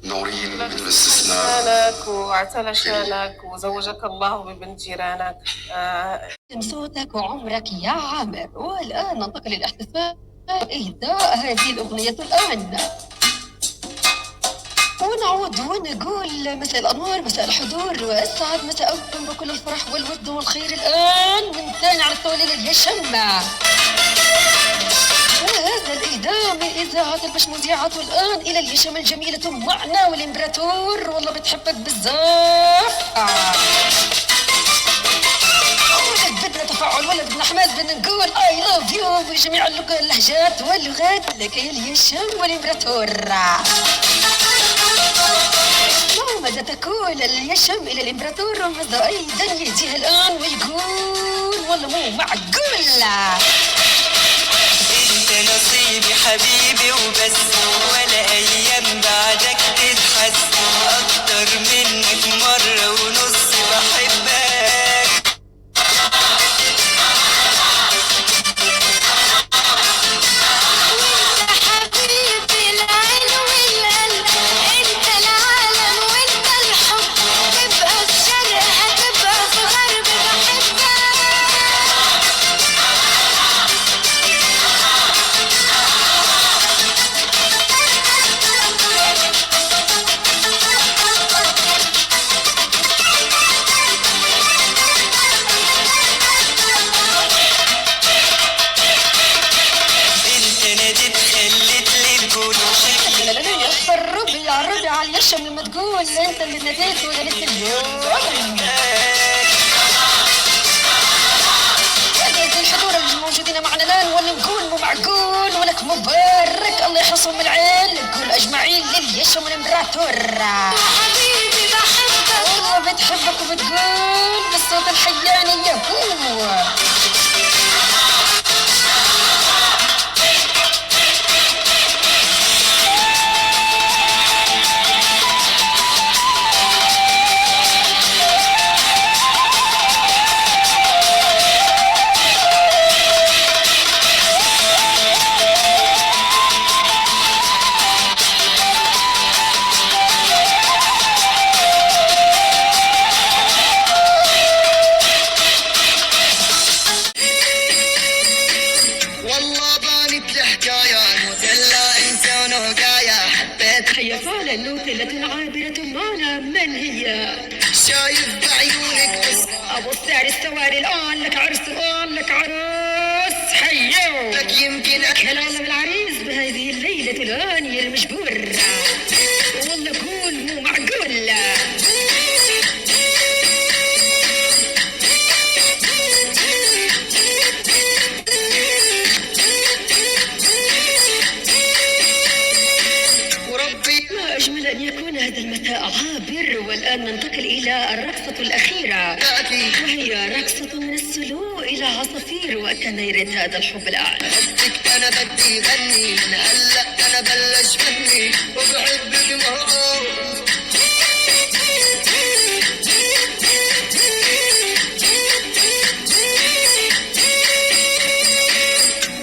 نورين بدون استثناء. شانك واعتلى شانك وزوجك الله ببنت جيرانك. صوتك وعمرك يا عامر، والآن ننتقل للاحتفال إهداء هذه الأغنية الآن، ونعود ونقول مساء الأنوار، مساء الحضور والسعد، مساءكم بكل الفرح والود والخير. الآن من ثاني على التوالي لليشمة، وهذا الإهداء من إذاعة البشمذيعات. والآن إلى اليشمة الجميلة معنا والإمبراطور، والله بتحبك بزاف. بدنا تفاعل ولا بدنا حماس، بدنا نقول I love you بجميع اللهجات واللغات لك يا اليشم والإمبراطور. ماذا تقول اليشم إلى الإمبراطور؟ وماذا أيضا يأتيها الآن ويقول والله مو معقول. انت نصيبي حبيبي وبس، ولا أيام بعدك تتحس، أكتر منك مرة ونص بحبك. اليشم لما تقول انت اللي ناديت ولا لسه اليوم الحضور الموجودين معنا الان، ولا نقول مو معقول ولك مبارك الله يحرسهم من العين. نقول اجمعين لليشم والامبراطور. حبيبي بحبك والله بتحبك وبتقول بالصوت الحياني يا هو. نوتلة عابرة معنا، من هي؟ شايف بعيونك بس أبو السعر السواري. الآن لك عرس، الآن لك عروس. حيو لك يمكن كلام العريس بهذه الليلة الآن يا المجبور، والله قول مو معقول. أجمل أن يكون هذا المساء عابر. والآن ننتقل إلى الرقصة الأخيرة، وهي رقصة من السلو إلى عصافير وكنيرة هذا الحب الآن. حبك أنا بدي غني من هلأ، أنا بلش غني وبحبك موت.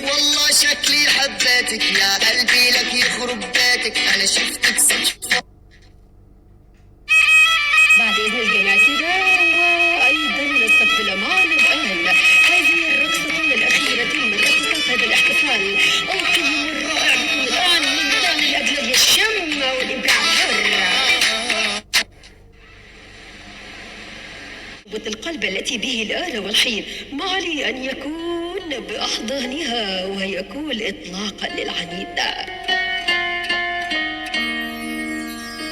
والله شكلي حبيتك يا قلبي لك يخرب بيتك، أنا شفتك صدفة. بعد إذن الجماهير وأيضا صف الأمان، الآن هذه الرقصة الأخيرة من رقصة هذا الاحتفال القيم الرائع بكم الآن من ثاني لأجل اليشم والإمبراطور. القلب التي به الآلة والحين ما علي أن يكون بأحضانها ويكون إطلاقا للعنيد.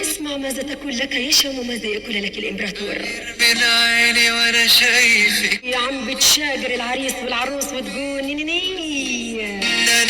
اسمع ماذا تقول لك يشم وماذا يقول لك الإمبراطور. من عيني وأنا شايفك يا عم بتشاجر العريس والعروس وتقول نيني أنا